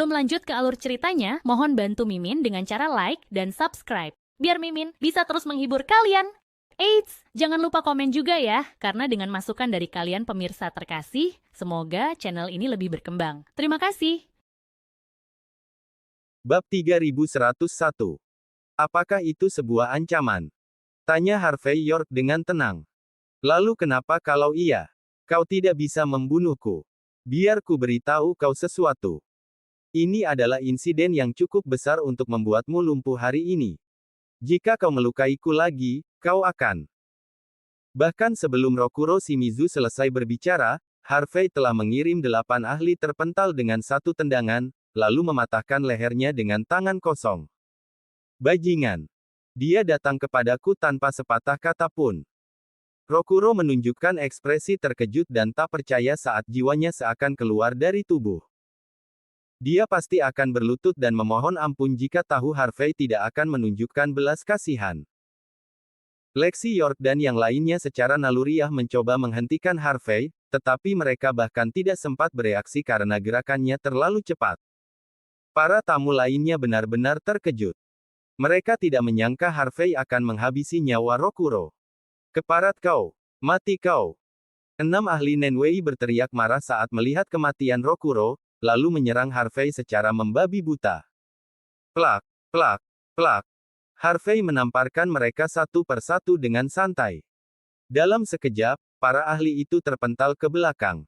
Sebelum lanjut ke alur ceritanya, mohon bantu Mimin dengan cara like dan subscribe, biar Mimin bisa terus menghibur kalian. Eits, jangan lupa komen juga ya, karena dengan masukan dari kalian pemirsa terkasih, semoga channel ini lebih berkembang. Terima kasih. Bab 3101. Apakah itu sebuah ancaman? Tanya Harvey York dengan tenang. Lalu kenapa kalau iya? Kau tidak bisa membunuhku. Biar ku beritahu kau sesuatu. Ini adalah insiden yang cukup besar untuk membuatmu lumpuh hari ini. Jika kau melukaiku lagi, kau akan. Bahkan sebelum Rokuro Shimizu selesai berbicara, Harvey telah mengirim 8 ahli terpental dengan satu tendangan, lalu mematahkan lehernya dengan tangan kosong. Bajingan. Dia datang kepadaku tanpa sepatah kata pun. Rokuro menunjukkan ekspresi terkejut dan tak percaya saat jiwanya seakan keluar dari tubuh. Dia pasti akan berlutut dan memohon ampun jika tahu Harvey tidak akan menunjukkan belas kasihan. Lexi York dan yang lainnya secara naluriah mencoba menghentikan Harvey, tetapi mereka bahkan tidak sempat bereaksi karena gerakannya terlalu cepat. Para tamu lainnya benar-benar terkejut. Mereka tidak menyangka Harvey akan menghabisi nyawa Rokuro. Keparat kau! Mati kau! 6 ahli Nenwei berteriak marah saat melihat kematian Rokuro, lalu menyerang Harvey secara membabi buta. Plak, plak, plak. Harvey menamparkan mereka satu persatu dengan santai. Dalam sekejap, para ahli itu terpental ke belakang.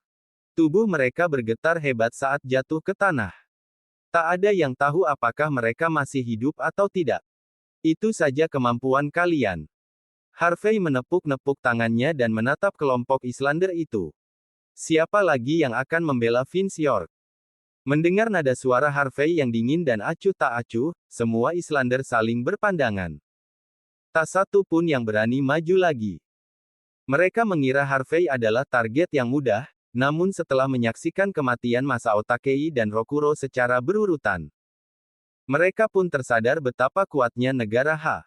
Tubuh mereka bergetar hebat saat jatuh ke tanah. Tak ada yang tahu apakah mereka masih hidup atau tidak. Itu saja kemampuan kalian. Harvey menepuk-nepuk tangannya dan menatap kelompok Islander itu. Siapa lagi yang akan membela Vince York? Mendengar nada suara Harvey yang dingin dan acuh tak acuh, semua Islander saling berpandangan. Tak satu pun yang berani maju lagi. Mereka mengira Harvey adalah target yang mudah, namun setelah menyaksikan kematian Masao Takei dan Rokuro secara berurutan, mereka pun tersadar betapa kuatnya negara H.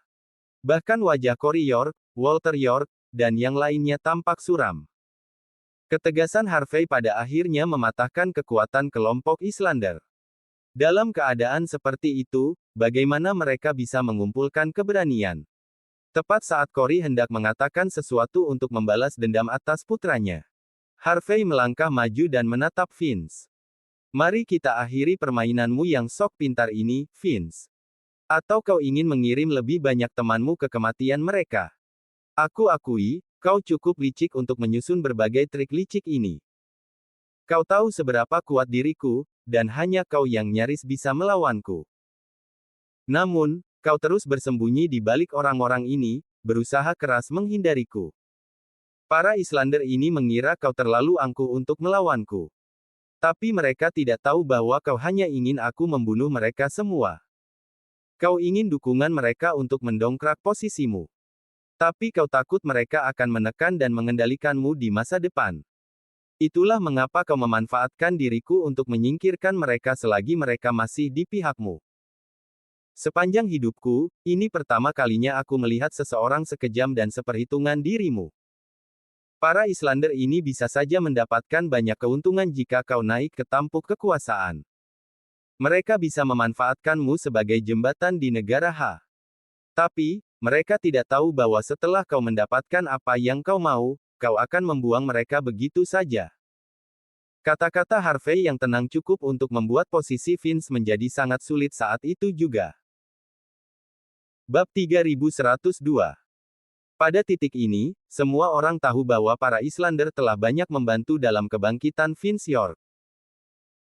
Bahkan wajah Cory York, Walter York, dan yang lainnya tampak suram. Ketegasan Harvey pada akhirnya mematahkan kekuatan kelompok Islander. Dalam keadaan seperti itu, bagaimana mereka bisa mengumpulkan keberanian? Tepat saat Cory hendak mengatakan sesuatu untuk membalas dendam atas putranya, Harvey melangkah maju dan menatap Vince. Mari kita akhiri permainanmu yang sok pintar ini, Vince. Atau kau ingin mengirim lebih banyak temanmu ke kematian mereka? Aku akui, kau cukup licik untuk menyusun berbagai trik licik ini. Kau tahu seberapa kuat diriku, dan hanya kau yang nyaris bisa melawanku. Namun, kau terus bersembunyi di balik orang-orang ini, berusaha keras menghindariku. Para Islander ini mengira kau terlalu angkuh untuk melawanku. Tapi mereka tidak tahu bahwa kau hanya ingin aku membunuh mereka semua. Kau ingin dukungan mereka untuk mendongkrak posisimu. Tapi kau takut mereka akan menekan dan mengendalikanmu di masa depan. Itulah mengapa kau memanfaatkan diriku untuk menyingkirkan mereka selagi mereka masih di pihakmu. Sepanjang hidupku, ini pertama kalinya aku melihat seseorang sekejam dan seperhitungan dirimu. Para Islander ini bisa saja mendapatkan banyak keuntungan jika kau naik ke tampuk kekuasaan. Mereka bisa memanfaatkanmu sebagai jembatan di negara H. Tapi, mereka tidak tahu bahwa setelah kau mendapatkan apa yang kau mau, kau akan membuang mereka begitu saja. Kata-kata Harvey yang tenang cukup untuk membuat posisi Vince menjadi sangat sulit saat itu juga. Bab 3102. Pada titik ini, semua orang tahu bahwa para Islander telah banyak membantu dalam kebangkitan Vince York.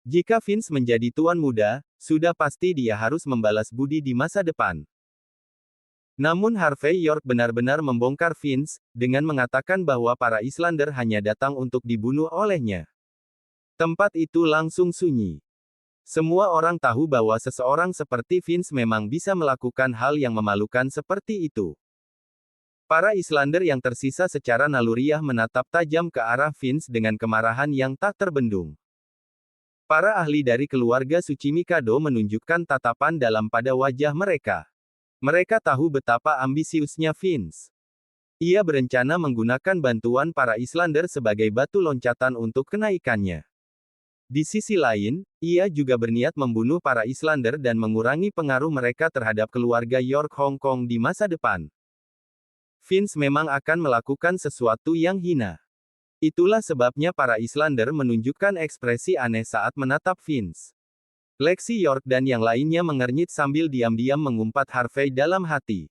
Jika Vince menjadi tuan muda, sudah pasti dia harus membalas budi di masa depan. Namun Harvey York benar-benar membongkar Vince, dengan mengatakan bahwa para Islander hanya datang untuk dibunuh olehnya. Tempat itu langsung sunyi. Semua orang tahu bahwa seseorang seperti Vince memang bisa melakukan hal yang memalukan seperti itu. Para Islander yang tersisa secara naluriah menatap tajam ke arah Vince dengan kemarahan yang tak terbendung. Para ahli dari keluarga Suci Mikado menunjukkan tatapan dalam pada wajah mereka. Mereka tahu betapa ambisiusnya Vince. Ia berencana menggunakan bantuan para Islander sebagai batu loncatan untuk kenaikannya. Di sisi lain, ia juga berniat membunuh para Islander dan mengurangi pengaruh mereka terhadap keluarga York Hong Kong di masa depan. Vince memang akan melakukan sesuatu yang hina. Itulah sebabnya para Islander menunjukkan ekspresi aneh saat menatap Vince. Lexi York dan yang lainnya mengernyit sambil diam-diam mengumpat Harvey dalam hati.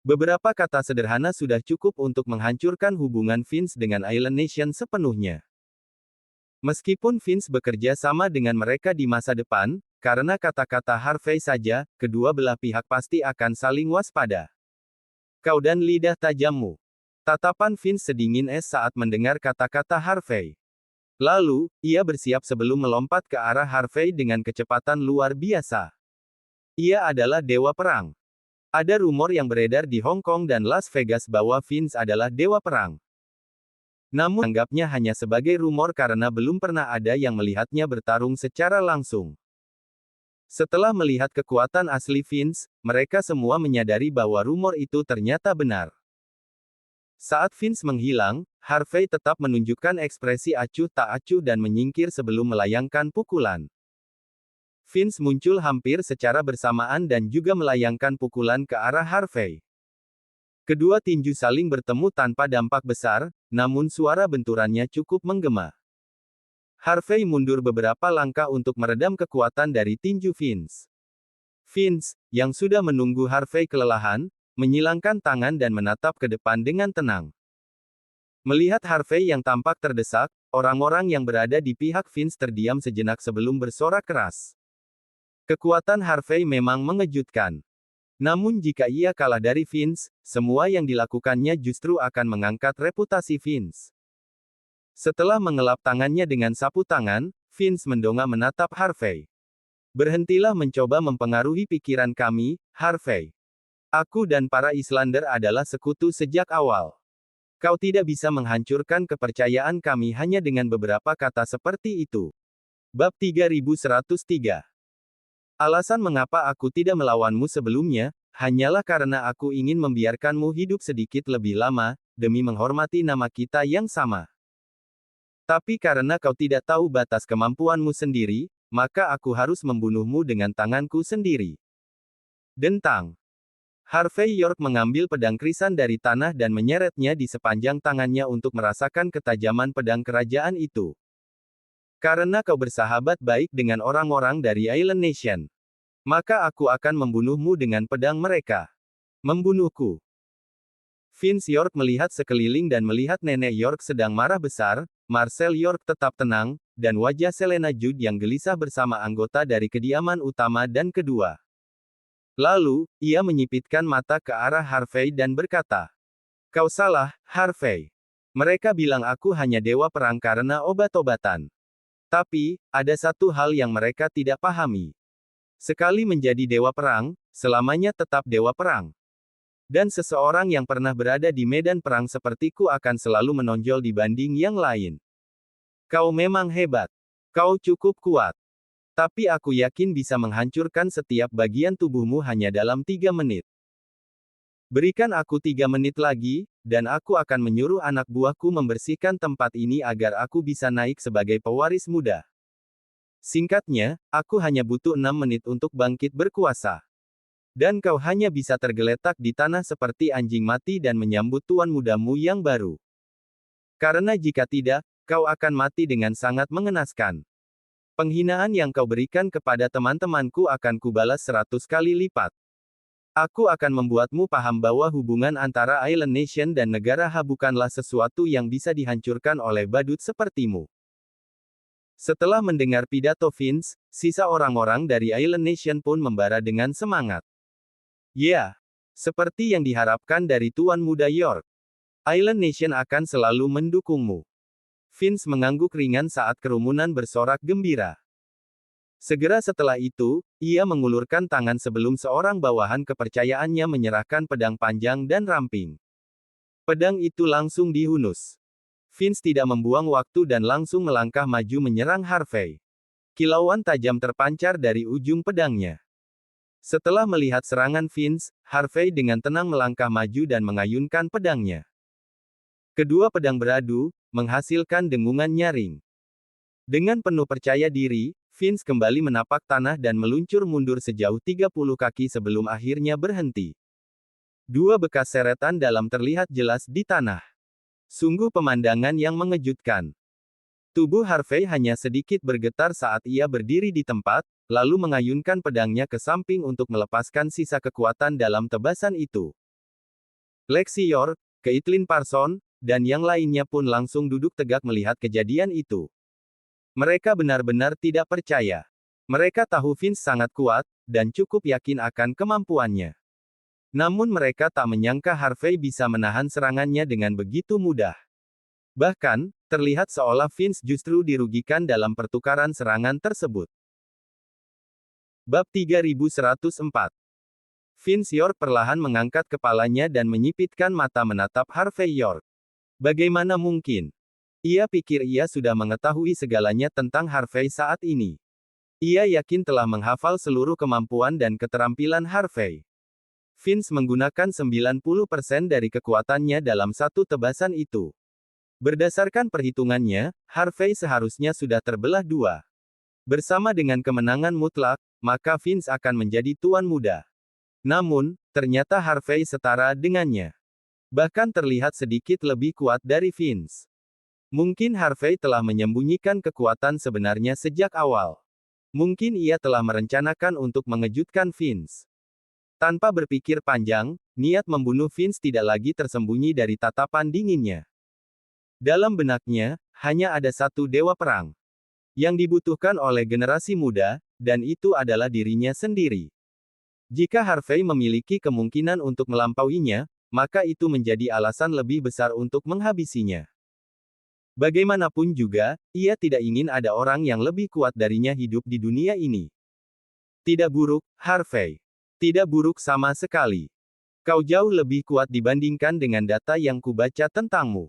Beberapa kata sederhana sudah cukup untuk menghancurkan hubungan Vince dengan Island Nation sepenuhnya. Meskipun Vince bekerja sama dengan mereka di masa depan, karena kata-kata Harvey saja, kedua belah pihak pasti akan saling waspada. Kau dan lidah tajammu. Tatapan Vince sedingin es saat mendengar kata-kata Harvey. Lalu, ia bersiap sebelum melompat ke arah Harvey dengan kecepatan luar biasa. Ia adalah dewa perang. Ada rumor yang beredar di Hong Kong dan Las Vegas bahwa Vince adalah dewa perang. Namun, anggapnya hanya sebagai rumor karena belum pernah ada yang melihatnya bertarung secara langsung. Setelah melihat kekuatan asli Vince, mereka semua menyadari bahwa rumor itu ternyata benar. Saat Vince menghilang, Harvey tetap menunjukkan ekspresi acuh tak acuh dan menyingkir sebelum melayangkan pukulan. Vince muncul hampir secara bersamaan dan juga melayangkan pukulan ke arah Harvey. Kedua tinju saling bertemu tanpa dampak besar, namun suara benturannya cukup menggema. Harvey mundur beberapa langkah untuk meredam kekuatan dari tinju Vince. Vince, yang sudah menunggu Harvey kelelahan, menyilangkan tangan dan menatap ke depan dengan tenang. Melihat Harvey yang tampak terdesak, orang-orang yang berada di pihak Vince terdiam sejenak sebelum bersorak keras. Kekuatan Harvey memang mengejutkan. Namun jika ia kalah dari Vince, semua yang dilakukannya justru akan mengangkat reputasi Vince. Setelah mengelap tangannya dengan sapu tangan, Vince mendongak menatap Harvey. Berhentilah mencoba mempengaruhi pikiran kami, Harvey. Aku dan para Islander adalah sekutu sejak awal. Kau tidak bisa menghancurkan kepercayaan kami hanya dengan beberapa kata seperti itu. Bab 3103. Alasan mengapa aku tidak melawanmu sebelumnya, hanyalah karena aku ingin membiarkanmu hidup sedikit lebih lama, demi menghormati nama kita yang sama. Tapi karena kau tidak tahu batas kemampuanmu sendiri, maka aku harus membunuhmu dengan tanganku sendiri. Dentang. Harvey York mengambil pedang krisan dari tanah dan menyeretnya di sepanjang tangannya untuk merasakan ketajaman pedang kerajaan itu. Karena kau bersahabat baik dengan orang-orang dari Island Nation, maka aku akan membunuhmu dengan pedang mereka. Membunuhku. Vince York melihat sekeliling dan melihat nenek York sedang marah besar. Marcel York tetap tenang, dan wajah Selena Judd yang gelisah bersama anggota dari kediaman utama dan kedua. Lalu, ia menyipitkan mata ke arah Harvey dan berkata, "Kau salah, Harvey. Mereka bilang aku hanya dewa perang karena obat-obatan. Tapi, ada satu hal yang mereka tidak pahami. Sekali menjadi dewa perang, selamanya tetap dewa perang. Dan seseorang yang pernah berada di medan perang sepertiku akan selalu menonjol dibanding yang lain. Kau memang hebat. Kau cukup kuat. Tapi aku yakin bisa menghancurkan setiap bagian tubuhmu hanya dalam 3 menit. Berikan aku 3 menit lagi, dan aku akan menyuruh anak buahku membersihkan tempat ini agar aku bisa naik sebagai pewaris muda. Singkatnya, aku hanya butuh 6 menit untuk bangkit berkuasa. Dan kau hanya bisa tergeletak di tanah seperti anjing mati dan menyambut tuan mudamu yang baru. Karena jika tidak, kau akan mati dengan sangat mengenaskan. Penghinaan yang kau berikan kepada teman-temanku akan kubalas 100 kali lipat. Aku akan membuatmu paham bahwa hubungan antara Island Nation dan negara Ha bukanlah sesuatu yang bisa dihancurkan oleh badut sepertimu." Setelah mendengar pidato Vince, sisa orang-orang dari Island Nation pun membara dengan semangat. Ya, seperti yang diharapkan dari Tuan Muda York. Island Nation akan selalu mendukungmu. Vince mengangguk ringan saat kerumunan bersorak gembira. Segera setelah itu, ia mengulurkan tangan sebelum seorang bawahan kepercayaannya menyerahkan pedang panjang dan ramping. Pedang itu langsung dihunus. Vince tidak membuang waktu dan langsung melangkah maju menyerang Harvey. Kilauan tajam terpancar dari ujung pedangnya. Setelah melihat serangan Vince, Harvey dengan tenang melangkah maju dan mengayunkan pedangnya. Kedua pedang beradu, menghasilkan dengungan nyaring. Dengan penuh percaya diri, Vince kembali menapak tanah dan meluncur mundur sejauh 30 kaki sebelum akhirnya berhenti. Dua bekas seretan dalam terlihat jelas di tanah. Sungguh pemandangan yang mengejutkan. Tubuh Harvey hanya sedikit bergetar saat ia berdiri di tempat, lalu mengayunkan pedangnya ke samping untuk melepaskan sisa kekuatan dalam tebasan itu. Lexi York, Caitlin Parson, dan yang lainnya pun langsung duduk tegak melihat kejadian itu. Mereka benar-benar tidak percaya. Mereka tahu Vince sangat kuat, dan cukup yakin akan kemampuannya. Namun mereka tak menyangka Harvey bisa menahan serangannya dengan begitu mudah. Bahkan, terlihat seolah Vince justru dirugikan dalam pertukaran serangan tersebut. Bab 3104. Vince York perlahan mengangkat kepalanya dan menyipitkan mata menatap Harvey York. Bagaimana mungkin? Ia pikir ia sudah mengetahui segalanya tentang Harvey saat ini. Ia yakin telah menghafal seluruh kemampuan dan keterampilan Harvey. Vince menggunakan 90% dari kekuatannya dalam satu tebasan itu. Berdasarkan perhitungannya, Harvey seharusnya sudah terbelah dua. Bersama dengan kemenangan mutlak, maka Vince akan menjadi tuan muda. Namun, ternyata Harvey setara dengannya. Bahkan terlihat sedikit lebih kuat dari Vince. Mungkin Harvey telah menyembunyikan kekuatan sebenarnya sejak awal. Mungkin ia telah merencanakan untuk mengejutkan Vince. Tanpa berpikir panjang, niat membunuh Vince tidak lagi tersembunyi dari tatapan dinginnya. Dalam benaknya, hanya ada satu dewa perang yang dibutuhkan oleh generasi muda, dan itu adalah dirinya sendiri. Jika Harvey memiliki kemungkinan untuk melampauinya, maka itu menjadi alasan lebih besar untuk menghabisinya. Bagaimanapun juga, ia tidak ingin ada orang yang lebih kuat darinya hidup di dunia ini. Tidak buruk, Harvey. Tidak buruk sama sekali. Kau jauh lebih kuat dibandingkan dengan data yang kubaca tentangmu.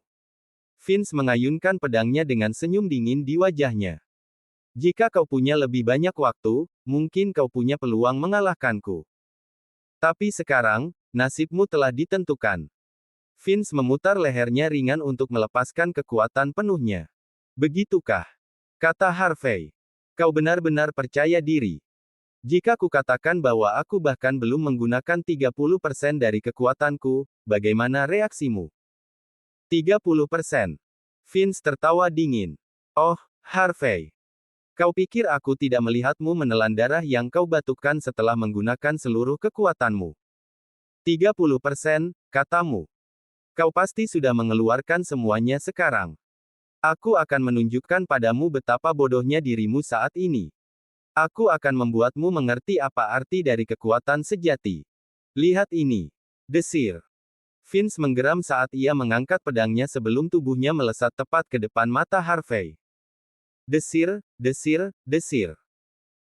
Vince mengayunkan pedangnya dengan senyum dingin di wajahnya. Jika kau punya lebih banyak waktu, mungkin kau punya peluang mengalahkanku. Tapi sekarang, nasibmu telah ditentukan. Vince memutar lehernya ringan untuk melepaskan kekuatan penuhnya. Begitukah? Kata Harvey. Kau benar-benar percaya diri. Jika kukatakan bahwa aku bahkan belum menggunakan 30% dari kekuatanku, bagaimana reaksimu? 30%. Vince tertawa dingin. Oh, Harvey. Kau pikir aku tidak melihatmu menelan darah yang kau batukkan setelah menggunakan seluruh kekuatanmu? 30%, katamu. Kau pasti sudah mengeluarkan semuanya sekarang. Aku akan menunjukkan padamu betapa bodohnya dirimu saat ini. Aku akan membuatmu mengerti apa arti dari kekuatan sejati. Lihat ini. Desir. Vince menggeram saat ia mengangkat pedangnya sebelum tubuhnya melesat tepat ke depan mata Harvey. Desir, desir, desir.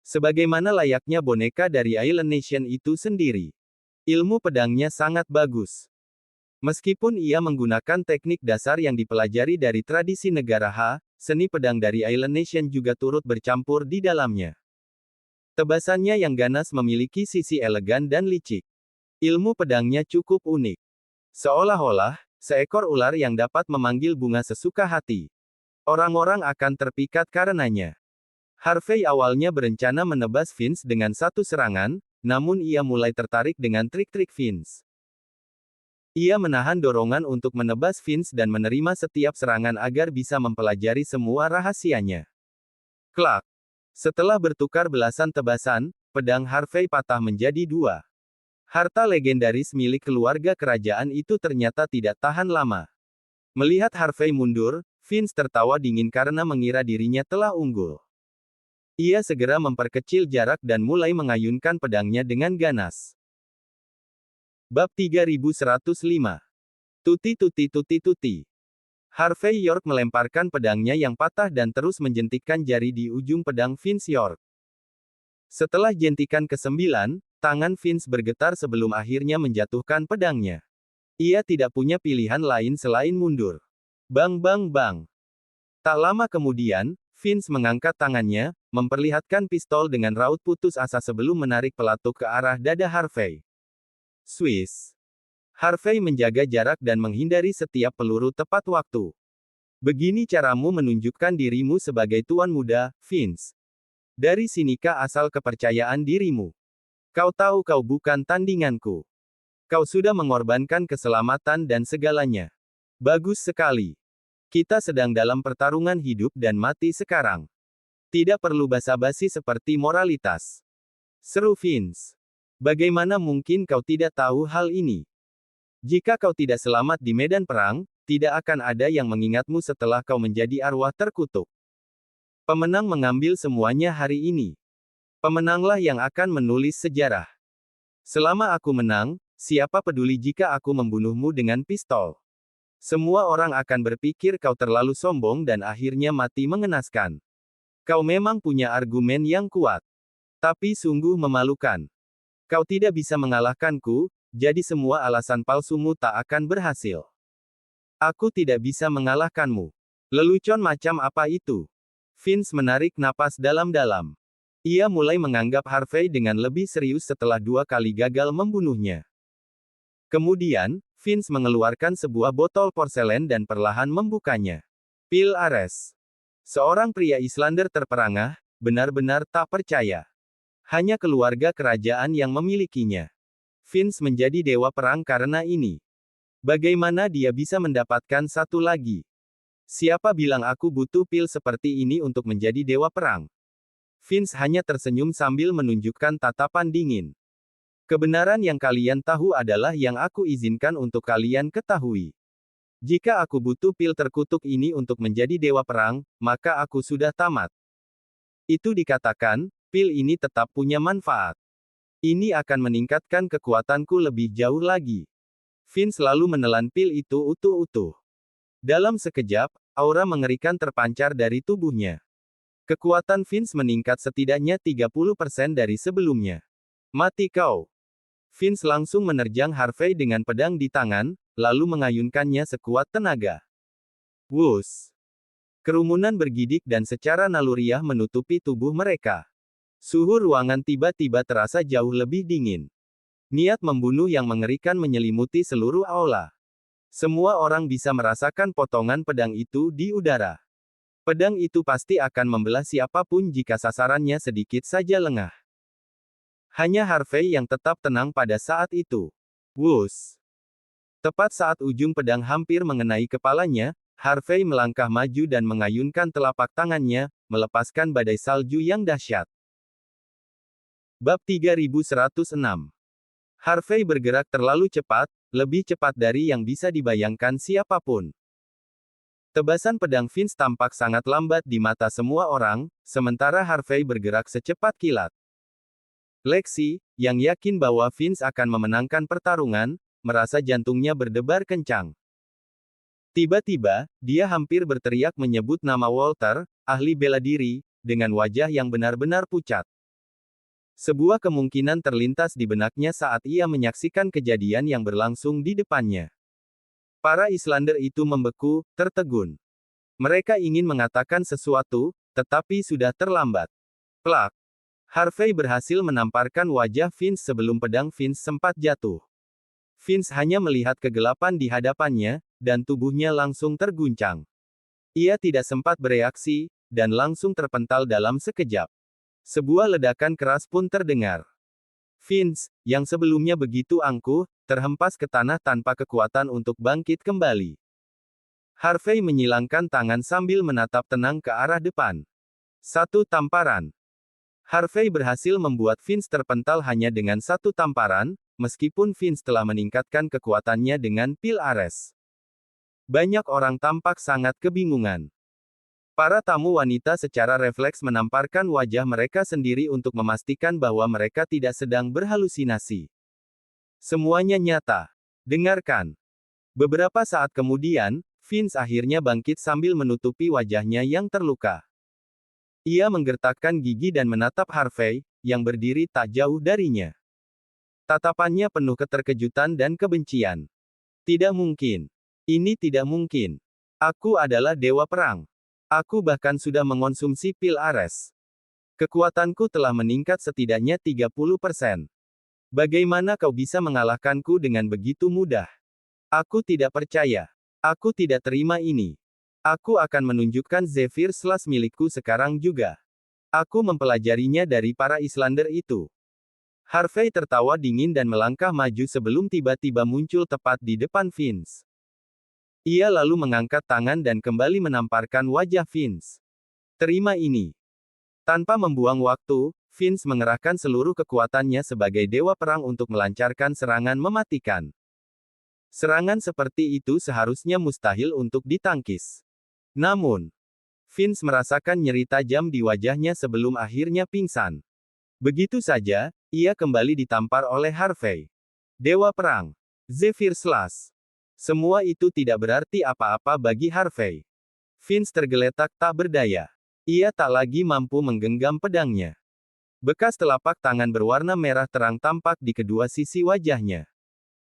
Sebagaimana layaknya boneka dari Island Nation itu sendiri. Ilmu pedangnya sangat bagus. Meskipun ia menggunakan teknik dasar yang dipelajari dari tradisi negara H, seni pedang dari Island Nation juga turut bercampur di dalamnya. Tebasannya yang ganas memiliki sisi elegan dan licik. Ilmu pedangnya cukup unik. Seolah-olah, seekor ular yang dapat memanggil bunga sesuka hati. Orang-orang akan terpikat karenanya. Harvey awalnya berencana menebas Vince dengan satu serangan, namun ia mulai tertarik dengan trik-trik Vince. Ia menahan dorongan untuk menebas Vince dan menerima setiap serangan agar bisa mempelajari semua rahasianya. Klak. Setelah bertukar belasan tebasan, pedang Harvey patah menjadi dua. Harta legendaris milik keluarga kerajaan itu ternyata tidak tahan lama. Melihat Harvey mundur, Vince tertawa dingin karena mengira dirinya telah unggul. Ia segera memperkecil jarak dan mulai mengayunkan pedangnya dengan ganas. Bab 3105. Tuti tuti tuti tuti. Harvey York melemparkan pedangnya yang patah dan terus menjentikkan jari di ujung pedang Vince York. Setelah jentikan ke-9, tangan Vince bergetar sebelum akhirnya menjatuhkan pedangnya. Ia tidak punya pilihan lain selain mundur. Bang bang bang. Tak lama kemudian, Vince mengangkat tangannya, memperlihatkan pistol dengan raut putus asa sebelum menarik pelatuk ke arah dada Harvey. Swiss. Harvey menjaga jarak dan menghindari setiap peluru tepat waktu. Begini caramu menunjukkan dirimu sebagai tuan muda, Vince. Dari sinikah asal kepercayaan dirimu? Kau tahu kau bukan tandinganku. Kau sudah mengorbankan keselamatan dan segalanya. Bagus sekali. Kita sedang dalam pertarungan hidup dan mati sekarang. Tidak perlu basa-basi seperti moralitas. Seru Vince. Bagaimana mungkin kau tidak tahu hal ini? Jika kau tidak selamat di medan perang, tidak akan ada yang mengingatmu setelah kau menjadi arwah terkutuk. Pemenang mengambil semuanya hari ini. Pemenanglah yang akan menulis sejarah. Selama aku menang, siapa peduli jika aku membunuhmu dengan pistol? Semua orang akan berpikir kau terlalu sombong dan akhirnya mati mengenaskan. Kau memang punya argumen yang kuat. Tapi sungguh memalukan. Kau tidak bisa mengalahkanku, jadi semua alasan palsumu tak akan berhasil. Aku tidak bisa mengalahkanmu. Lelucon macam apa itu? Vince menarik napas dalam-dalam. Ia mulai menganggap Harvey dengan lebih serius setelah 2 kali gagal membunuhnya. Kemudian, Vince mengeluarkan sebuah botol porselen dan perlahan membukanya. Pil Ares. Seorang pria Islander terperangah, benar-benar tak percaya. Hanya keluarga kerajaan yang memilikinya. Vince menjadi dewa perang karena ini. Bagaimana dia bisa mendapatkan satu lagi? Siapa bilang aku butuh pil seperti ini untuk menjadi dewa perang? Vince hanya tersenyum sambil menunjukkan tatapan dingin. Kebenaran yang kalian tahu adalah yang aku izinkan untuk kalian ketahui. Jika aku butuh pil terkutuk ini untuk menjadi dewa perang, maka aku sudah tamat. Itu dikatakan, pil ini tetap punya manfaat. Ini akan meningkatkan kekuatanku lebih jauh lagi. Vince lalu menelan pil itu utuh-utuh. Dalam sekejap, aura mengerikan terpancar dari tubuhnya. Kekuatan Vince meningkat setidaknya 30% dari sebelumnya. Mati kau. Vince langsung menerjang Harvey dengan pedang di tangan, lalu mengayunkannya sekuat tenaga. Wuss. Kerumunan bergidik dan secara naluriah menutupi tubuh mereka. Suhu ruangan tiba-tiba terasa jauh lebih dingin. Niat membunuh yang mengerikan menyelimuti seluruh aula. Semua orang bisa merasakan potongan pedang itu di udara. Pedang itu pasti akan membelah siapapun jika sasarannya sedikit saja lengah. Hanya Harvey yang tetap tenang pada saat itu. Wuss. Tepat saat ujung pedang hampir mengenai kepalanya, Harvey melangkah maju dan mengayunkan telapak tangannya, melepaskan badai salju yang dahsyat. Bab 3106. Harvey bergerak terlalu cepat, lebih cepat dari yang bisa dibayangkan siapapun. Tebasan pedang Vince tampak sangat lambat di mata semua orang, sementara Harvey bergerak secepat kilat. Lexi, yang yakin bahwa Vince akan memenangkan pertarungan, merasa jantungnya berdebar kencang. Tiba-tiba, dia hampir berteriak menyebut nama Walter, ahli bela diri, dengan wajah yang benar-benar pucat. Sebuah kemungkinan terlintas di benaknya saat ia menyaksikan kejadian yang berlangsung di depannya. Para Islander itu membeku, tertegun. Mereka ingin mengatakan sesuatu, tetapi sudah terlambat. Plak. Harvey berhasil menamparkan wajah Vince sebelum pedang Vince sempat jatuh. Vince hanya melihat kegelapan di hadapannya, dan tubuhnya langsung terguncang. Ia tidak sempat bereaksi, dan langsung terpental dalam sekejap. Sebuah ledakan keras pun terdengar. Vince, yang sebelumnya begitu angkuh, terhempas ke tanah tanpa kekuatan untuk bangkit kembali. Harvey menyilangkan tangan sambil menatap tenang ke arah depan. Satu tamparan. Harvey berhasil membuat Vince terpental hanya dengan satu tamparan, meskipun Vince telah meningkatkan kekuatannya dengan pil Ares. Banyak orang tampak sangat kebingungan. Para tamu wanita secara refleks menamparkan wajah mereka sendiri untuk memastikan bahwa mereka tidak sedang berhalusinasi. Semuanya nyata. Dengarkan. Beberapa saat kemudian, Vince akhirnya bangkit sambil menutupi wajahnya yang terluka. Ia menggertakkan gigi dan menatap Harvey, yang berdiri tak jauh darinya. Tatapannya penuh keterkejutan dan kebencian. Tidak mungkin. Ini tidak mungkin. Aku adalah dewa perang. Aku bahkan sudah mengonsumsi pil Ares. Kekuatanku telah meningkat setidaknya 30%. Bagaimana kau bisa mengalahkanku dengan begitu mudah? Aku tidak percaya. Aku tidak terima ini. Aku akan menunjukkan Zephyr Slash milikku sekarang juga. Aku mempelajarinya dari para Islander itu. Harvey tertawa dingin dan melangkah maju sebelum tiba-tiba muncul tepat di depan Vince. Ia lalu mengangkat tangan dan kembali menamparkan wajah Vince. Terima ini. Tanpa membuang waktu, Vince mengerahkan seluruh kekuatannya sebagai dewa perang untuk melancarkan serangan mematikan. Serangan seperti itu seharusnya mustahil untuk ditangkis. Namun, Vince merasakan nyeri tajam di wajahnya sebelum akhirnya pingsan. Begitu saja, ia kembali ditampar oleh Harvey. Dewa Perang. Zephyr Slash. Semua itu tidak berarti apa-apa bagi Harvey. Vince tergeletak tak berdaya. Ia tak lagi mampu menggenggam pedangnya. Bekas telapak tangan berwarna merah terang tampak di kedua sisi wajahnya.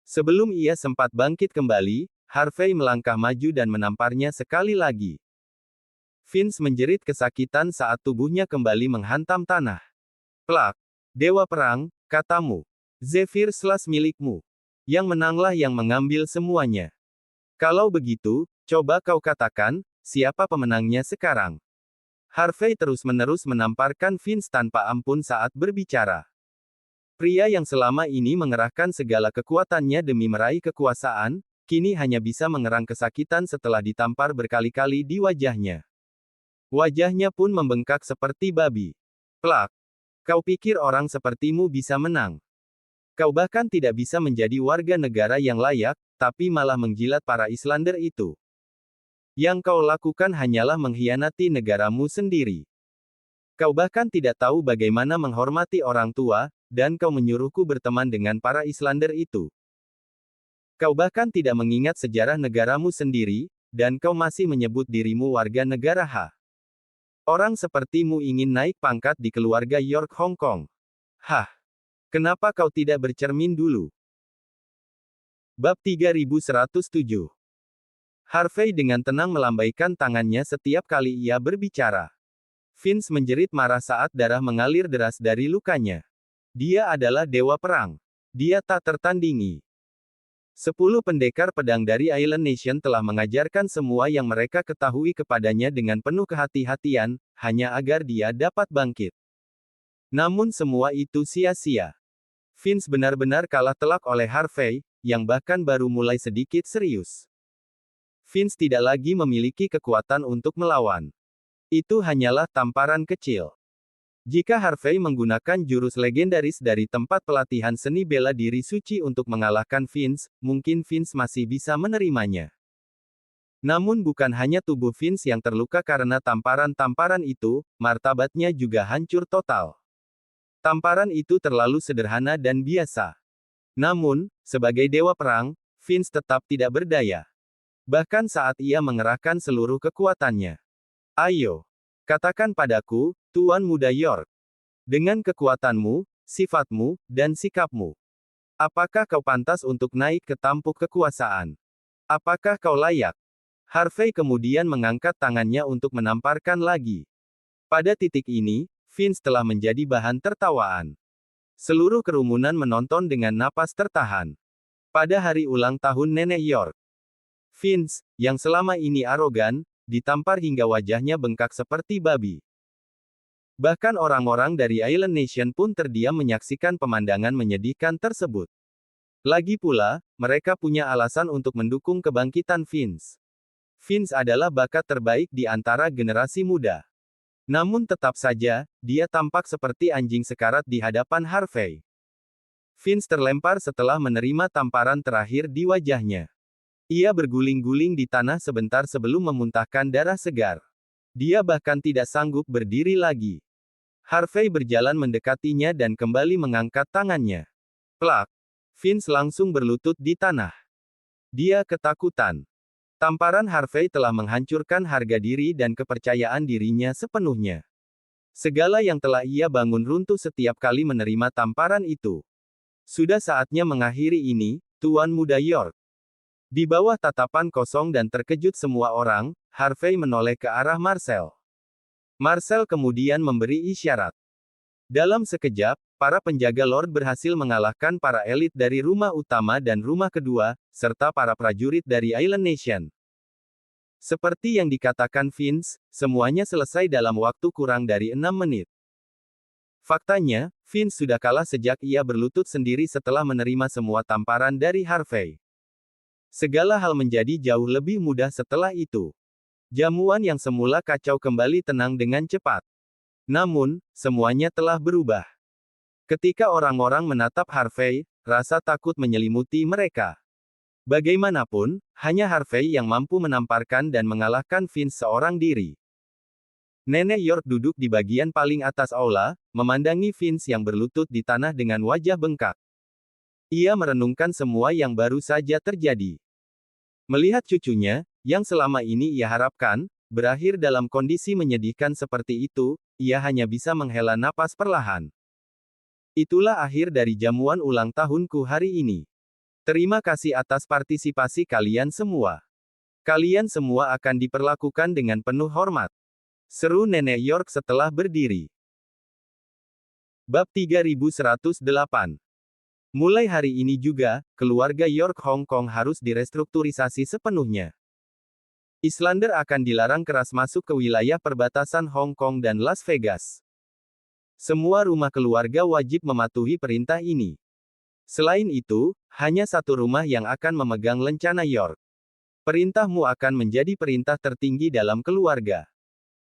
Sebelum ia sempat bangkit kembali, Harvey melangkah maju dan menamparnya sekali lagi. Vince menjerit kesakitan saat tubuhnya kembali menghantam tanah. Plak. Dewa Perang, katamu. Zephyr Slash milikmu. Yang menanglah yang mengambil semuanya. Kalau begitu, coba kau katakan, siapa pemenangnya sekarang? Harvey terus-menerus menamparkan Vince tanpa ampun saat berbicara. Pria yang selama ini mengerahkan segala kekuatannya demi meraih kekuasaan, kini hanya bisa mengerang kesakitan setelah ditampar berkali-kali di wajahnya. Wajahnya pun membengkak seperti babi. Plak. Kau pikir orang sepertimu bisa menang? Kau bahkan tidak bisa menjadi warga negara yang layak, tapi malah menjilat para Islander itu. Yang kau lakukan hanyalah mengkhianati negaramu sendiri. Kau bahkan tidak tahu bagaimana menghormati orang tua, dan kau menyuruhku berteman dengan para Islander itu. Kau bahkan tidak mengingat sejarah negaramu sendiri, dan kau masih menyebut dirimu warga negara H. Orang sepertimu ingin naik pangkat di keluarga York Hong Kong. Hah? Kenapa kau tidak bercermin dulu? Bab 3107. Harvey dengan tenang melambaikan tangannya setiap kali ia berbicara. Vince menjerit marah saat darah mengalir deras dari lukanya. Dia adalah dewa perang. Dia tak tertandingi. 10 pendekar pedang dari Island Nation telah mengajarkan semua yang mereka ketahui kepadanya dengan penuh kehati-hatian, hanya agar dia dapat bangkit. Namun semua itu sia-sia. Vince benar-benar kalah telak oleh Harvey, yang bahkan baru mulai sedikit serius. Vince tidak lagi memiliki kekuatan untuk melawan. Itu hanyalah tamparan kecil. Jika Harvey menggunakan jurus legendaris dari tempat pelatihan seni bela diri suci untuk mengalahkan Vince, mungkin Vince masih bisa menerimanya. Namun bukan hanya tubuh Vince yang terluka karena tamparan-tamparan itu, martabatnya juga hancur total. Tamparan itu terlalu sederhana dan biasa. Namun, sebagai dewa perang, Vince tetap tidak berdaya. Bahkan saat ia mengerahkan seluruh kekuatannya. Ayo, katakan padaku, Tuan Muda York. Dengan kekuatanmu, sifatmu, dan sikapmu. Apakah kau pantas untuk naik ke tampuk kekuasaan? Apakah kau layak? Harvey kemudian mengangkat tangannya untuk menamparkan lagi. Pada titik ini, Vince telah menjadi bahan tertawaan. Seluruh kerumunan menonton dengan napas tertahan. Pada hari ulang tahun Nenek York, Vince, yang selama ini arogan, ditampar hingga wajahnya bengkak seperti babi. Bahkan orang-orang dari Island Nation pun terdiam menyaksikan pemandangan menyedihkan tersebut. Lagi pula, mereka punya alasan untuk mendukung kebangkitan Vince. Vince adalah bakat terbaik di antara generasi muda. Namun tetap saja, dia tampak seperti anjing sekarat di hadapan Harvey. Vince terlempar setelah menerima tamparan terakhir di wajahnya. Ia berguling-guling di tanah sebentar sebelum memuntahkan darah segar. Dia bahkan tidak sanggup berdiri lagi. Harvey berjalan mendekatinya dan kembali mengangkat tangannya. Plak! Vince langsung berlutut di tanah. Dia ketakutan. Tamparan Harvey telah menghancurkan harga diri dan kepercayaan dirinya sepenuhnya. Segala yang telah ia bangun runtuh setiap kali menerima tamparan itu. Sudah saatnya mengakhiri ini, Tuan Muda York. Di bawah tatapan kosong dan terkejut semua orang, Harvey menoleh ke arah Marcel. Marcel kemudian memberi isyarat. Dalam sekejap, para penjaga Lord berhasil mengalahkan para elit dari rumah utama dan rumah kedua, serta para prajurit dari Island Nation. Seperti yang dikatakan Vince, semuanya selesai dalam waktu kurang dari 6 menit. Faktanya, Vince sudah kalah sejak ia berlutut sendiri setelah menerima semua tamparan dari Harvey. Segala hal menjadi jauh lebih mudah setelah itu. Jamuan yang semula kacau kembali tenang dengan cepat. Namun, semuanya telah berubah. Ketika orang-orang menatap Harvey, rasa takut menyelimuti mereka. Bagaimanapun, hanya Harvey yang mampu menamparkan dan mengalahkan Vince seorang diri. Nenek York duduk di bagian paling atas aula, memandangi Vince yang berlutut di tanah dengan wajah bengkak. Ia merenungkan semua yang baru saja terjadi. Melihat cucunya, yang selama ini ia harapkan, berakhir dalam kondisi menyedihkan seperti itu, ia hanya bisa menghela napas perlahan. Itulah akhir dari jamuan ulang tahunku hari ini. Terima kasih atas partisipasi kalian semua. Kalian semua akan diperlakukan dengan penuh hormat. Seru Nenek York setelah berdiri. Bab 3108. Mulai hari ini juga, keluarga York Hong Kong harus direstrukturisasi sepenuhnya. Islander akan dilarang keras masuk ke wilayah perbatasan Hong Kong dan Las Vegas. Semua rumah keluarga wajib mematuhi perintah ini. Selain itu, hanya satu rumah yang akan memegang lencana York. Perintahmu akan menjadi perintah tertinggi dalam keluarga.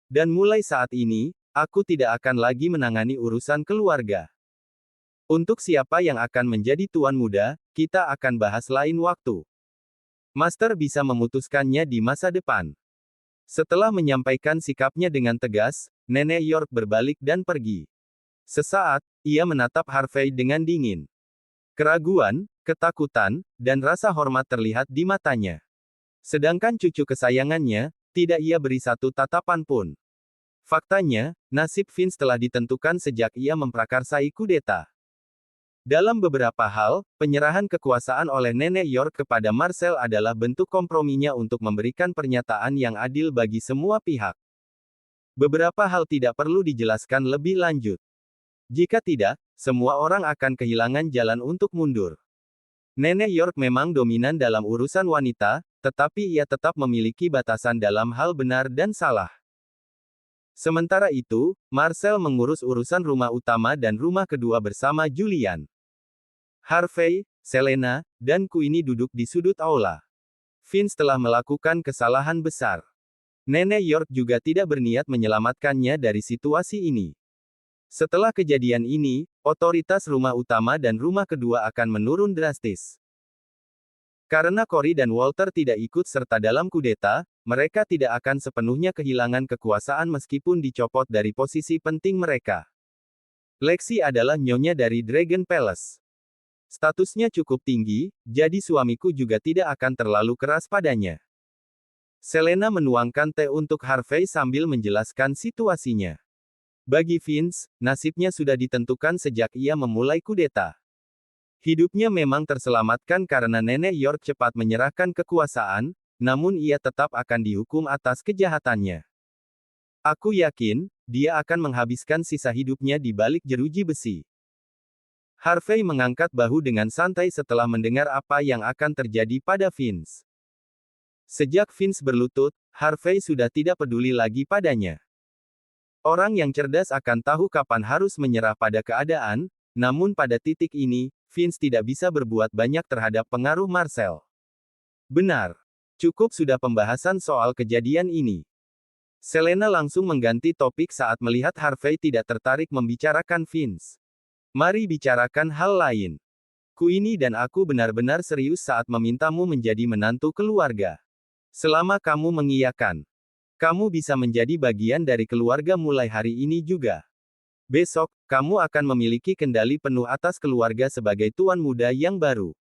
Dan mulai saat ini, aku tidak akan lagi menangani urusan keluarga. Untuk siapa yang akan menjadi tuan muda, kita akan bahas lain waktu. Master bisa memutuskannya di masa depan. Setelah menyampaikan sikapnya dengan tegas, Nenek York berbalik dan pergi. Sesaat, ia menatap Harvey dengan dingin. Keraguan, ketakutan, dan rasa hormat terlihat di matanya. Sedangkan cucu kesayangannya, tidak ia beri satu tatapan pun. Faktanya, nasib Vince telah ditentukan sejak ia memprakarsai kudeta. Dalam beberapa hal, penyerahan kekuasaan oleh Nenek York kepada Marcel adalah bentuk komprominya untuk memberikan pernyataan yang adil bagi semua pihak. Beberapa hal tidak perlu dijelaskan lebih lanjut. Jika tidak, semua orang akan kehilangan jalan untuk mundur. Nenek York memang dominan dalam urusan wanita, tetapi ia tetap memiliki batasan dalam hal benar dan salah. Sementara itu, Marcel mengurus urusan rumah utama dan rumah kedua bersama Julian. Harvey, Selena, dan Queenie duduk di sudut aula. Vince telah melakukan kesalahan besar. Nenek York juga tidak berniat menyelamatkannya dari situasi ini. Setelah kejadian ini, otoritas rumah utama dan rumah kedua akan menurun drastis. Karena Cory dan Walter tidak ikut serta dalam kudeta, mereka tidak akan sepenuhnya kehilangan kekuasaan meskipun dicopot dari posisi penting mereka. Lexi adalah nyonya dari Dragon Palace. Statusnya cukup tinggi, jadi suamiku juga tidak akan terlalu keras padanya. Selena menuangkan teh untuk Harvey sambil menjelaskan situasinya. Bagi Vince, nasibnya sudah ditentukan sejak ia memulai kudeta. Hidupnya memang terselamatkan karena Nenek York cepat menyerahkan kekuasaan, namun ia tetap akan dihukum atas kejahatannya. Aku yakin, dia akan menghabiskan sisa hidupnya di balik jeruji besi. Harvey mengangkat bahu dengan santai setelah mendengar apa yang akan terjadi pada Vince. Sejak Vince berlutut, Harvey sudah tidak peduli lagi padanya. Orang yang cerdas akan tahu kapan harus menyerah pada keadaan, namun pada titik ini, Vince tidak bisa berbuat banyak terhadap pengaruh Marcel. Benar. Cukup sudah pembahasan soal kejadian ini. Selena langsung mengganti topik saat melihat Harvey tidak tertarik membicarakan Vince. Mari bicarakan hal lain. Queenie dan aku benar-benar serius saat memintamu menjadi menantu keluarga. Selama kamu mengiyakan, kamu bisa menjadi bagian dari keluarga mulai hari ini juga. Besok, kamu akan memiliki kendali penuh atas keluarga sebagai tuan muda yang baru.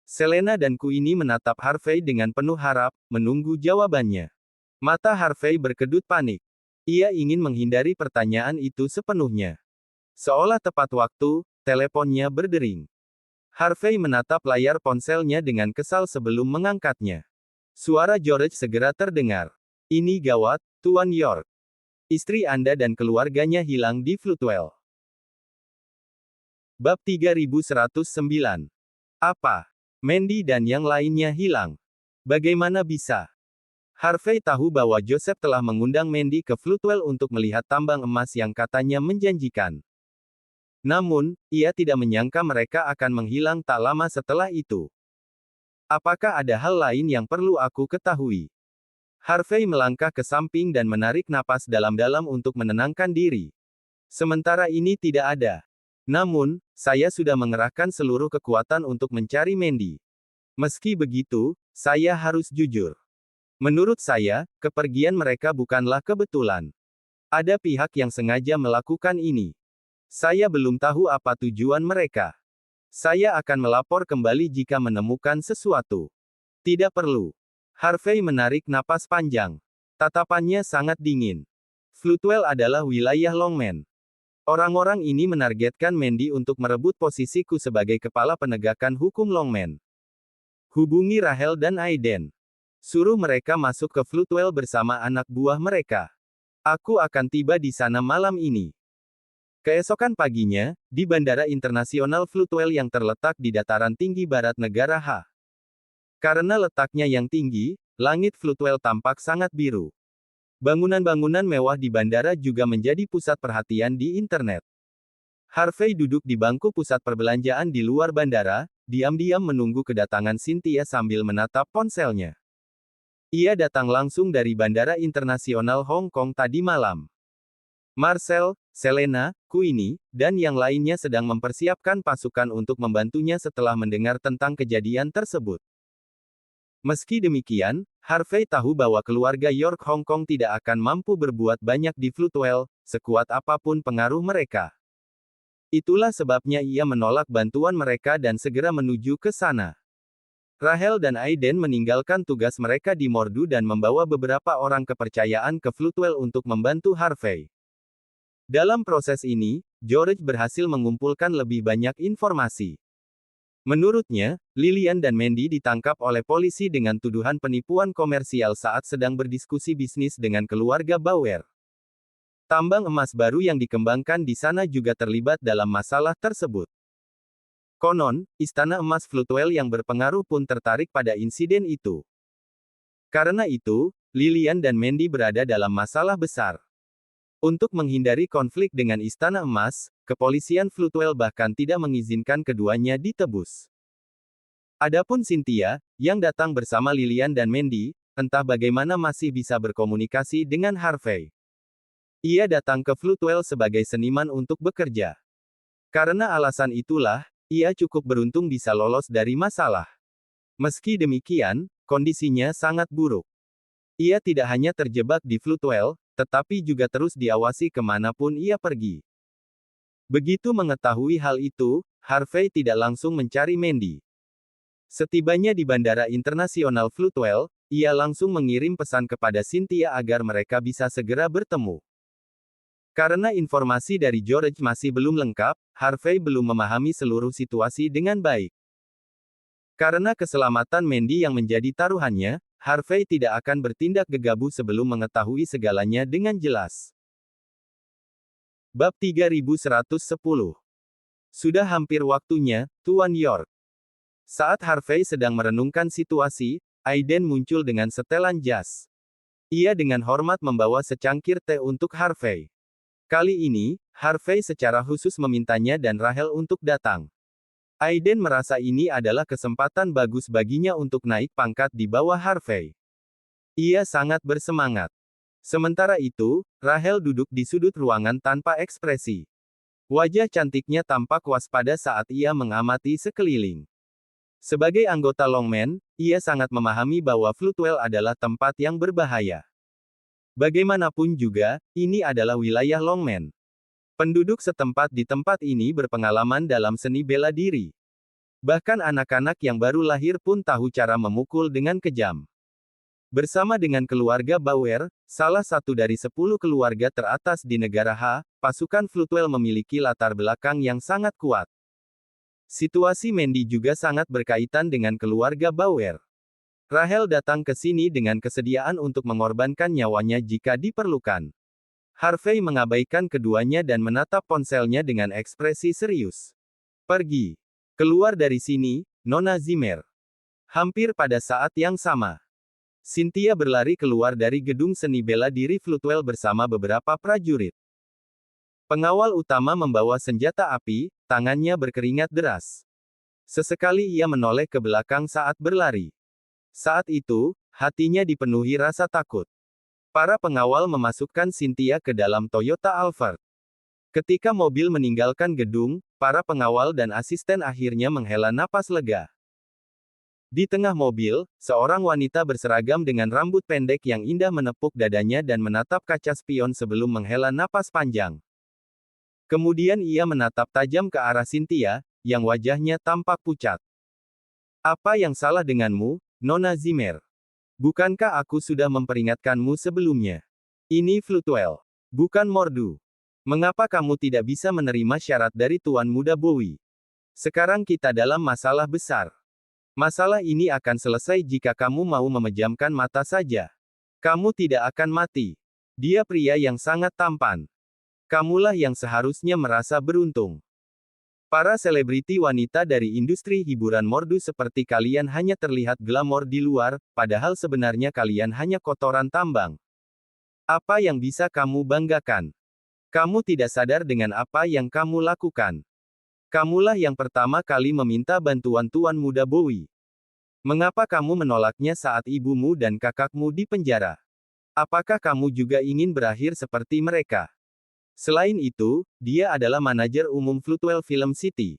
Selena dan Queenie menatap Harvey dengan penuh harap, menunggu jawabannya. Mata Harvey berkedut panik. Ia ingin menghindari pertanyaan itu sepenuhnya. Seolah tepat waktu, teleponnya berdering. Harvey menatap layar ponselnya dengan kesal sebelum mengangkatnya. Suara George segera terdengar. Ini gawat, Tuan York. Istri Anda dan keluarganya hilang di Floodwell. Bab 3109. Apa? Mandy dan yang lainnya hilang. Bagaimana bisa? Harvey tahu bahwa Joseph telah mengundang Mandy ke Floodwell untuk melihat tambang emas yang katanya menjanjikan. Namun, ia tidak menyangka mereka akan menghilang tak lama setelah itu. Apakah ada hal lain yang perlu aku ketahui? Harvey melangkah ke samping dan menarik napas dalam-dalam untuk menenangkan diri. Sementara ini tidak ada. Namun, saya sudah mengerahkan seluruh kekuatan untuk mencari Mandy. Meski begitu, saya harus jujur. Menurut saya, kepergian mereka bukanlah kebetulan. Ada pihak yang sengaja melakukan ini. Saya belum tahu apa tujuan mereka. Saya akan melapor kembali jika menemukan sesuatu. Tidak perlu. Harvey menarik napas panjang. Tatapannya sangat dingin. Floodwell adalah wilayah Longman. Orang-orang ini menargetkan Mandy untuk merebut posisiku sebagai kepala penegakan hukum Longman. Hubungi Rahel dan Aiden. Suruh mereka masuk ke Floodwell bersama anak buah mereka. Aku akan tiba di sana malam ini. Keesokan paginya, di Bandara Internasional Floodwell yang terletak di dataran tinggi barat negara H. Karena letaknya yang tinggi, langit Floodwell tampak sangat biru. Bangunan-bangunan mewah di bandara juga menjadi pusat perhatian di internet. Harvey duduk di bangku pusat perbelanjaan di luar bandara, diam-diam menunggu kedatangan Cynthia sambil menatap ponselnya. Ia datang langsung dari Bandara Internasional Hong Kong tadi malam. Marcel, Selena, Queenie, dan yang lainnya sedang mempersiapkan pasukan untuk membantunya setelah mendengar tentang kejadian tersebut. Meski demikian, Harvey tahu bahwa keluarga York Hong Kong tidak akan mampu berbuat banyak di Floodwell, sekuat apapun pengaruh mereka. Itulah sebabnya ia menolak bantuan mereka dan segera menuju ke sana. Rahel dan Aiden meninggalkan tugas mereka di Mordu dan membawa beberapa orang kepercayaan ke Floodwell untuk membantu Harvey. Dalam proses ini, George berhasil mengumpulkan lebih banyak informasi. Menurutnya, Lillian dan Mandy ditangkap oleh polisi dengan tuduhan penipuan komersial saat sedang berdiskusi bisnis dengan keluarga Bauer. Tambang emas baru yang dikembangkan di sana juga terlibat dalam masalah tersebut. Konon, Istana Emas Floodwell yang berpengaruh pun tertarik pada insiden itu. Karena itu, Lillian dan Mandy berada dalam masalah besar. Untuk menghindari konflik dengan Istana Emas, kepolisian Floodwell bahkan tidak mengizinkan keduanya ditebus. Adapun Cynthia, yang datang bersama Lillian dan Mandy, entah bagaimana masih bisa berkomunikasi dengan Harvey. Ia datang ke Floodwell sebagai seniman untuk bekerja. Karena alasan itulah, ia cukup beruntung bisa lolos dari masalah. Meski demikian, kondisinya sangat buruk. Ia tidak hanya terjebak di Floodwell, tetapi juga terus diawasi kemanapun ia pergi. Begitu mengetahui hal itu, Harvey tidak langsung mencari Mandy. Setibanya di Bandara Internasional Floodwell, ia langsung mengirim pesan kepada Cynthia agar mereka bisa segera bertemu. Karena informasi dari George masih belum lengkap, Harvey belum memahami seluruh situasi dengan baik. Karena keselamatan Mandy yang menjadi taruhannya, Harvey tidak akan bertindak gegabah sebelum mengetahui segalanya dengan jelas. Bab 3110. Sudah hampir waktunya, Tuan York. Saat Harvey sedang merenungkan situasi, Aiden muncul dengan setelan jas. Ia dengan hormat membawa secangkir teh untuk Harvey. Kali ini, Harvey secara khusus memintanya dan Rahel untuk datang. Aiden merasa ini adalah kesempatan bagus baginya untuk naik pangkat di bawah Harvey. Ia sangat bersemangat. Sementara itu, Rahel duduk di sudut ruangan tanpa ekspresi. Wajah cantiknya tampak waspada saat ia mengamati sekeliling. Sebagai anggota Longman, ia sangat memahami bahwa Floodwell adalah tempat yang berbahaya. Bagaimanapun juga, ini adalah wilayah Longman. Penduduk setempat di tempat ini berpengalaman dalam seni bela diri. Bahkan anak-anak yang baru lahir pun tahu cara memukul dengan kejam. Bersama dengan keluarga Bauer, salah satu dari 10 keluarga teratas di negara H, pasukan Floodwell memiliki latar belakang yang sangat kuat. Situasi Mandy juga sangat berkaitan dengan keluarga Bauer. Rahel datang ke sini dengan kesediaan untuk mengorbankan nyawanya jika diperlukan. Harvey mengabaikan keduanya dan menatap ponselnya dengan ekspresi serius. Pergi. Keluar dari sini, Nona Zimmer. Hampir pada saat yang sama, Cynthia berlari keluar dari gedung seni bela diri Floodwell bersama beberapa prajurit. Pengawal utama membawa senjata api, tangannya berkeringat deras. Sesekali ia menoleh ke belakang saat berlari. Saat itu, hatinya dipenuhi rasa takut. Para pengawal memasukkan Cynthia ke dalam Toyota Alphard. Ketika mobil meninggalkan gedung, para pengawal dan asisten akhirnya menghela napas lega. Di tengah mobil, seorang wanita berseragam dengan rambut pendek yang indah menepuk dadanya dan menatap kaca spion sebelum menghela napas panjang. Kemudian ia menatap tajam ke arah Cynthia, yang wajahnya tampak pucat. Apa yang salah denganmu, Nona Zimmer? Bukankah aku sudah memperingatkanmu sebelumnya? Ini Floodwell, bukan Mordu. Mengapa kamu tidak bisa menerima syarat dari Tuan Muda Bowie? Sekarang kita dalam masalah besar. Masalah ini akan selesai jika kamu mau memejamkan mata saja. Kamu tidak akan mati. Dia pria yang sangat tampan. Kamulah yang seharusnya merasa beruntung. Para selebriti wanita dari industri hiburan Mordu seperti kalian hanya terlihat glamor di luar, padahal sebenarnya kalian hanya kotoran tambang. Apa yang bisa kamu banggakan? Kamu tidak sadar dengan apa yang kamu lakukan. Kamulah yang pertama kali meminta bantuan Tuan Muda Bowie. Mengapa kamu menolaknya saat ibumu dan kakakmu di penjara? Apakah kamu juga ingin berakhir seperti mereka? Selain itu, dia adalah manajer umum Floodwell Film City.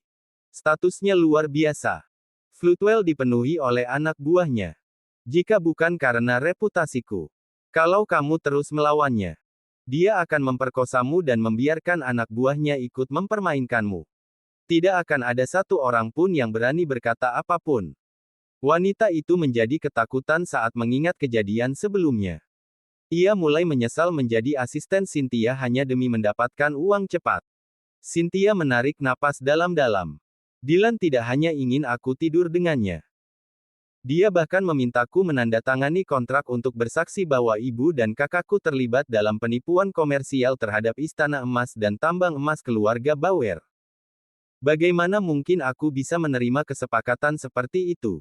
Statusnya luar biasa. Floodwell dipenuhi oleh anak buahnya. Jika bukan karena reputasiku, kalau kamu terus melawannya, dia akan memperkosamu dan membiarkan anak buahnya ikut mempermainkanmu. Tidak akan ada satu orang pun yang berani berkata apapun. Wanita itu menjadi ketakutan saat mengingat kejadian sebelumnya. Ia mulai menyesal menjadi asisten Cynthia hanya demi mendapatkan uang cepat. Cynthia menarik napas dalam-dalam. Dylan tidak hanya ingin aku tidur dengannya. Dia bahkan memintaku menandatangani kontrak untuk bersaksi bahwa ibu dan kakakku terlibat dalam penipuan komersial terhadap Istana Emas dan tambang emas keluarga Bauer. Bagaimana mungkin aku bisa menerima kesepakatan seperti itu?